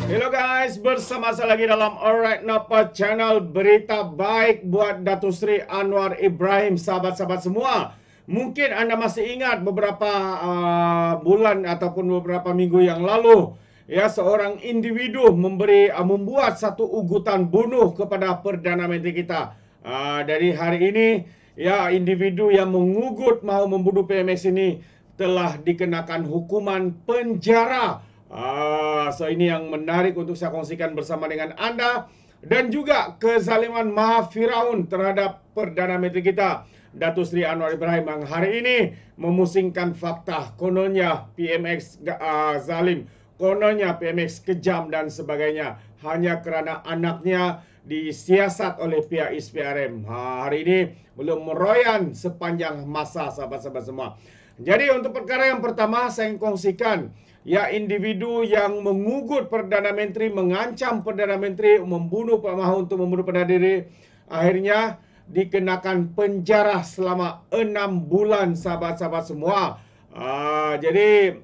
Hello guys, bersama saya lagi dalam Alright Napa Channel. Berita baik buat Datuk Seri Anwar Ibrahim, sahabat-sahabat semua. Mungkin anda masih ingat beberapa bulan ataupun beberapa minggu yang lalu, ya, seorang individu membuat satu ugutan bunuh kepada Perdana Menteri kita. Dari hari ini, ya, individu yang mengugut mahu membunuh PMX ini telah dikenakan hukuman penjara. So ini yang menarik untuk saya kongsikan bersama dengan anda. Dan juga kezaliman Maha Firaun terhadap Perdana Menteri kita, Datuk Seri Anwar Ibrahim, yang hari ini memusingkan fakta. Kononnya PMX zalim, kononnya PMX kejam dan sebagainya, hanya kerana anaknya disiasat oleh pihak SPRM. Hari ini belum meroyan sepanjang masa, sahabat-sahabat semua. Jadi untuk perkara yang pertama saya ingin kongsikan, ya, individu yang mengugut Perdana Menteri, mengancam Perdana Menteri mahu untuk membunuh Perdana Diri, akhirnya dikenakan penjara selama 6 bulan, sahabat-sahabat semua. Jadi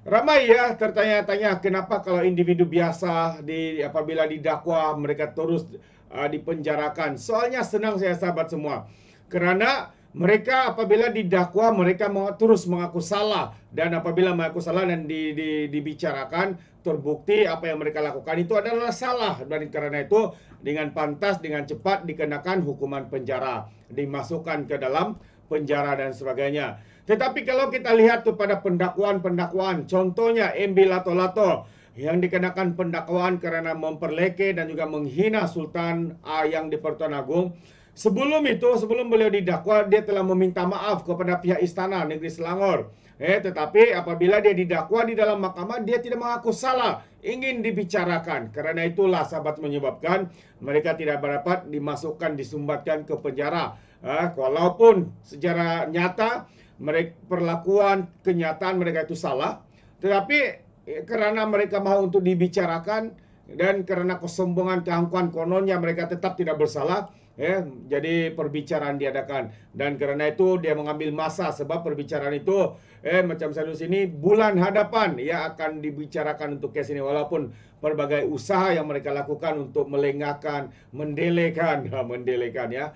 ramai ya tertanya-tanya kenapa kalau individu biasa apabila didakwa mereka terus dipenjarakan. Soalnya senang saya, sahabat semua. Kerana mereka apabila didakwa, mereka terus mengaku salah. Dan apabila mengaku salah dan dibicarakan, terbukti apa yang mereka lakukan itu adalah salah. Dan karena itu, dengan pantas, dengan cepat dikenakan hukuman penjara, dimasukkan ke dalam penjara dan sebagainya. Tetapi kalau kita lihat kepada pendakwaan-pendakwaan, contohnya MB Lato-Lato, yang dikenakan pendakwaan kerana memperleke dan juga menghina Sultan yang di Pertuan Agong. Sebelum itu, sebelum beliau didakwa, dia telah meminta maaf kepada pihak Istana Negeri Selangor. Tetapi apabila dia didakwa di dalam mahkamah, dia tidak mengaku salah, ingin dibicarakan. Kerana itulah, sahabat, menyebabkan mereka tidak dapat dimasukkan, disumbatkan ke penjara. Walaupun secara nyata, perlakuan kenyataan mereka itu salah, tetapi kerana mereka mahu untuk dibicarakan dan kerana kesombongan, keangkuhan, kononnya mereka tetap tidak bersalah, jadi perbicaraan diadakan. Dan kerana itu dia mengambil masa, sebab perbicaraan itu macam saya sini bulan hadapan ia akan dibicarakan untuk kes ini, walaupun berbagai usaha yang mereka lakukan untuk melengahkan, mendelekan ya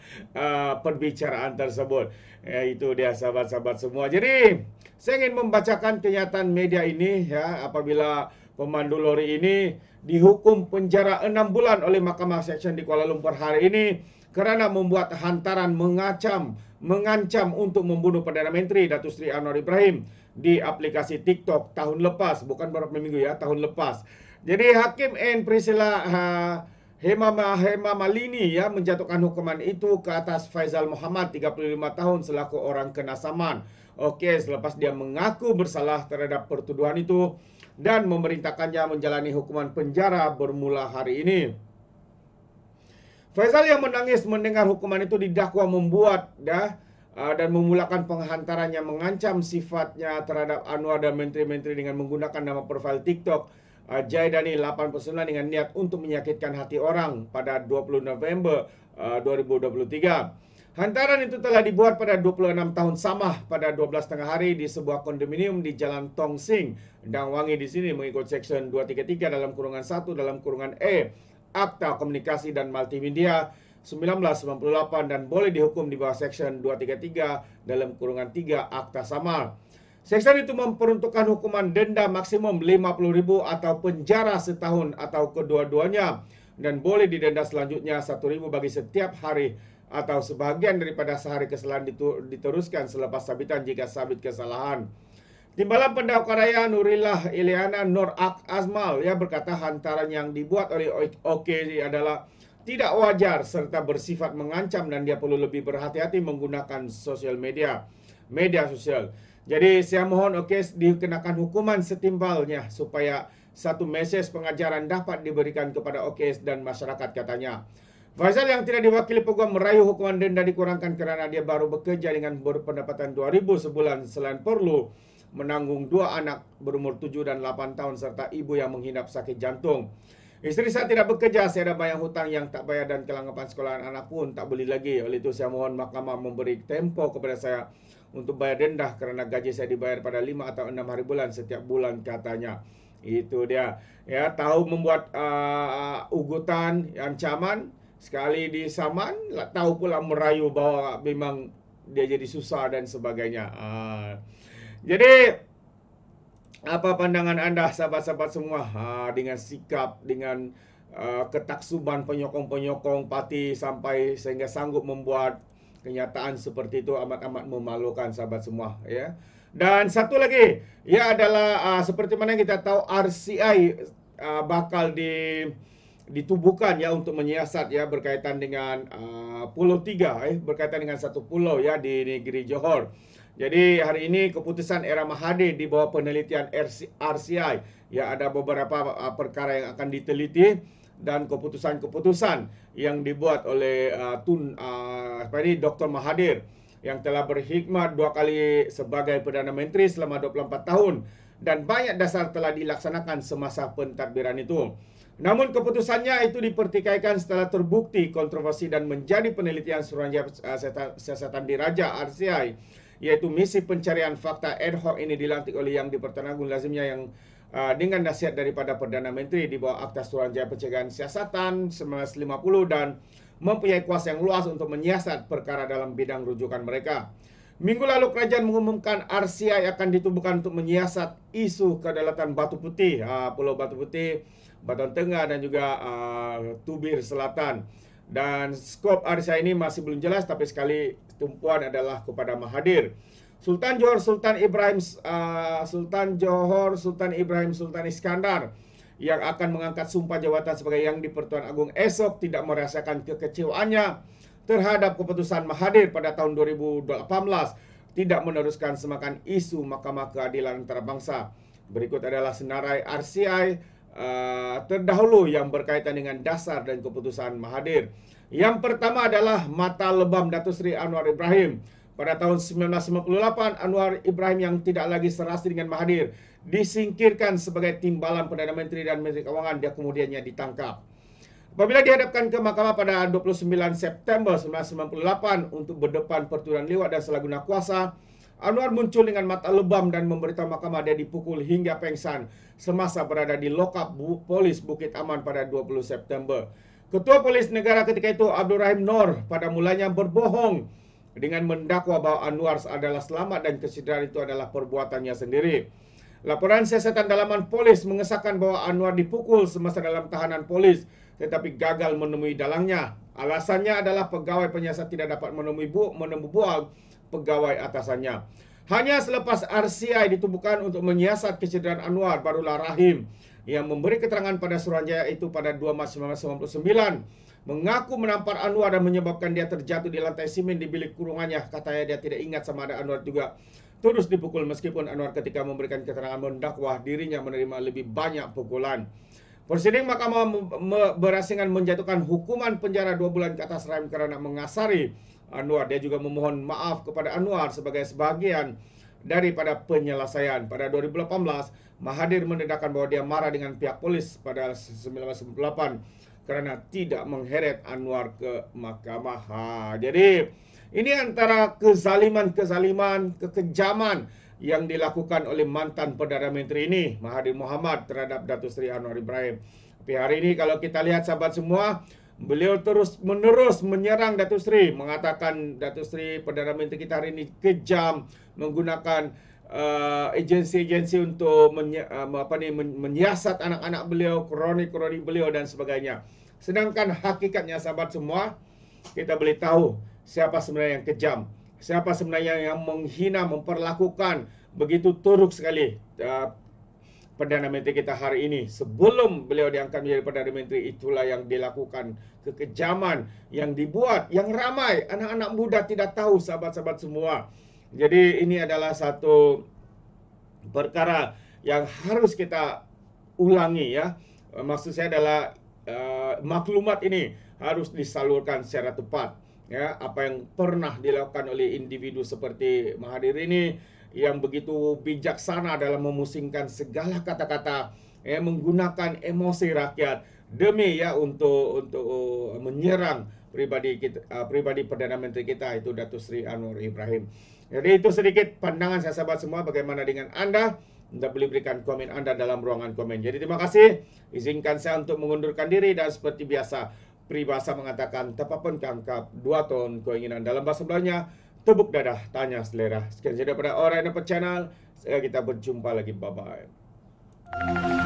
perbicaraan tersebut. Itu dia, sahabat-sahabat semua. Jadi saya ingin membacakan kenyataan media ini, ya, apabila pemandu lori ini dihukum penjara 6 bulan oleh Mahkamah Seksyen di Kuala Lumpur hari ini kerana membuat hantaran mengancam untuk membunuh Perdana Menteri Datuk Seri Anwar Ibrahim di aplikasi TikTok tahun lepas, bukan beberapa minggu ya, tahun lepas. Jadi Hakim N. Priscilla Hema Malini, ya, menjatuhkan hukuman itu ke atas Faizal Muhammad, 35 tahun, selaku orang kena saman. Selepas dia mengaku bersalah terhadap pertuduhan itu dan memerintahkannya menjalani hukuman penjara bermula hari ini. Faizal yang menangis mendengar hukuman itu didakwa membuat dan memulakan penghantaran yang mengancam sifatnya terhadap Anwar dan menteri-menteri dengan menggunakan nama profil TikTok Jaidani 89 dengan niat untuk menyakitkan hati orang pada 20 November 2023. Hantaran itu telah dibuat pada 26 tahun Samah pada 12 tengah hari di sebuah kondominium di Jalan Tong Sing, Dang Wangi di sini, mengikut Seksyen 233 dalam kurungan 1 dalam kurungan E Akta Komunikasi dan Multimedia 1998 dan boleh dihukum di bawah Seksyen 233 dalam kurungan 3 Akta Samar. Seksyen itu memperuntukkan hukuman denda maksimum RM50,000 atau penjara setahun atau kedua-duanya, dan boleh didenda selanjutnya RM1,000 bagi setiap hari atau sebahagian daripada sehari kesalahan diteruskan selepas sabitan jika sabit kesalahan. Timbalan Pendakwa Raya Nurillah Ileana Nur Azmal, ya, berkata hantaran yang dibuat oleh OK adalah tidak wajar serta bersifat mengancam dan dia perlu lebih berhati-hati menggunakan media sosial. Jadi saya mohon OK dikenakan hukuman setimbalnya supaya satu mesej pengajaran dapat diberikan kepada OK dan masyarakat, katanya. Faizal yang tidak diwakili peguam merayu hukuman denda dikurangkan kerana dia baru bekerja dengan berpendapatan RM2,000 sebulan selain perlu menanggung 2 anak berumur 7 dan 8 tahun serta ibu yang menghidap sakit jantung. Isteri saya tidak bekerja, saya ada bayar hutang yang tak bayar dan kelangkapan sekolahan anak pun tak beli lagi. Oleh itu saya mohon mahkamah memberi tempoh kepada saya untuk bayar denda kerana gaji saya dibayar pada 5 atau 6 hari bulan setiap bulan katanya. Itu dia. Ya, tahu membuat ugutan, ancaman, sekali disaman, tahu pula merayu bahawa memang dia jadi susah dan sebagainya. Jadi apa pandangan anda sahabat-sahabat semua dengan sikap, dengan ketaksuban penyokong-penyokong parti sampai sehingga sanggup membuat kenyataan seperti itu amat-amat memalukan sahabat semua ya. Dan satu lagi ia adalah seperti mana kita tahu RCI bakal ditubuhkan ya untuk menyiasat ya berkaitan dengan Pulau 3 berkaitan dengan satu pulau ya di negeri Johor. Jadi hari ini keputusan Era Mahathir di bawah penelitian RCI ya ada beberapa perkara yang akan diteliti dan keputusan-keputusan yang dibuat oleh Dr. Mahathir yang telah berkhidmat 2 kali sebagai Perdana Menteri selama 24 tahun dan banyak dasar telah dilaksanakan semasa pentadbiran itu. Namun keputusannya itu dipertikaikan setelah terbukti kontroversi dan menjadi penelitian Suruhanjaya Siasatan Diraja RCI, yaitu misi pencarian fakta ad hoc ini dilantik oleh Yang di-Pertuan lazimnya yang dengan nasihat daripada Perdana Menteri di bawah Akta Suruhanjaya Pencegahan Siasatan 1950 dan mempunyai kuasa yang luas untuk menyiasat perkara dalam bidang rujukan mereka. Minggu lalu kerajaan mengumumkan RCI akan ditubuhkan untuk menyiasat isu kedaulatan Batu Putih, Pulau Batu Putih, Batuan Tengah dan juga Tubir Selatan. Dan skop RCI ini masih belum jelas, tapi sekali tumpuan adalah kepada Mahathir. Sultan Johor Sultan Ibrahim Sultan Iskandar yang akan mengangkat sumpah jawatan sebagai Yang di-Pertuan Agong esok tidak merasakan kekecewaannya terhadap keputusan Mahathir pada tahun 2018 tidak meneruskan semakan isu Mahkamah Keadilan Antarabangsa. Berikut adalah senarai RCI terdahulu yang berkaitan dengan dasar dan keputusan Mahathir. Yang pertama adalah mata lebam Datuk Seri Anwar Ibrahim. Pada tahun 1998, Anwar Ibrahim yang tidak lagi serasi dengan Mahathir disingkirkan sebagai timbalan Perdana Menteri dan Menteri Kewangan. Dia kemudiannya ditangkap. Apabila dihadapkan ke mahkamah pada 29 September 1998 untuk berdepan pertuduhan liwat dan salah guna kuasa, Anwar muncul dengan mata lebam dan memberitahu mahkamah dia dipukul hingga pengsan semasa berada di lokap polis Bukit Aman pada 20 September. Ketua Polis Negara ketika itu, Abdul Rahim Noor, pada mulanya berbohong dengan mendakwa bahawa Anwar adalah selamat dan kecederaan itu adalah perbuatannya sendiri. Laporan siasatan dalaman polis mengesahkan bahawa Anwar dipukul semasa dalam tahanan polis tetapi gagal menemui dalangnya. Alasannya adalah pegawai penyiasat tidak dapat menemui bual pegawai atasannya. Hanya selepas RCI ditubuhkan untuk menyiasat kecederaan Anwar, barulah Rahim yang memberi keterangan pada Suruhanjaya itu pada 2 Mac 1999 mengaku menampar Anwar dan menyebabkan dia terjatuh di lantai simen di bilik kurungannya. Katanya dia tidak ingat sama ada Anwar juga terus dipukul, meskipun Anwar ketika memberikan keterangan mendakwa dirinya menerima lebih banyak pukulan. Prosiding Mahkamah berasingan menjatuhkan hukuman penjara 2 bulan ke atas Rahim kerana mengasari Anwar. Dia juga memohon maaf kepada Anwar sebagai sebahagian daripada penyelesaian. Pada 2018, Mahathir mendedahkan bahawa dia marah dengan pihak polis pada 1998 kerana tidak mengheret Anwar ke mahkamah. Jadi ini antara kezaliman, kekejaman yang dilakukan oleh mantan Perdana Menteri ini, Mahathir Mohamad, terhadap Datuk Seri Anwar Ibrahim. Tapi hari ini kalau kita lihat sahabat semua, beliau terus menerus menyerang Datuk Seri, mengatakan Datuk Seri Perdana Menteri kita hari ini kejam, menggunakan agensi-agensi untuk menyiasat anak-anak beliau, kroni-kroni beliau dan sebagainya. Sedangkan hakikatnya sahabat semua, kita boleh tahu siapa sebenarnya yang kejam, siapa sebenarnya yang menghina, memperlakukan begitu teruk sekali Perdana Menteri kita hari ini. Sebelum beliau diangkat menjadi Perdana Menteri, itulah yang dilakukan, kekejaman yang dibuat, yang ramai anak-anak muda tidak tahu sahabat-sahabat semua. Jadi ini adalah satu perkara yang harus kita ulangi ya. Maksud saya adalah maklumat ini harus disalurkan secara tepat. Ya, apa yang pernah dilakukan oleh individu seperti Mahathir ini yang begitu bijaksana dalam memusingkan segala kata-kata, menggunakan emosi rakyat demi ya untuk menyerang pribadi Perdana Menteri kita itu Datuk Seri Anwar Ibrahim. Jadi itu sedikit pandangan saya sahabat semua. Bagaimana dengan Anda? Anda boleh berikan komen Anda dalam ruangan komen. Jadi terima kasih. Izinkan saya untuk mengundurkan diri. Dan seperti biasa, peribahasa mengatakan, tapapun kangkap 2 ton keinginan. Dalam bahasa Belandanya, tepuk dadah, tanya selera. Sekian saja daripada Alright Nampak Channel. Kita berjumpa lagi. Bye-bye.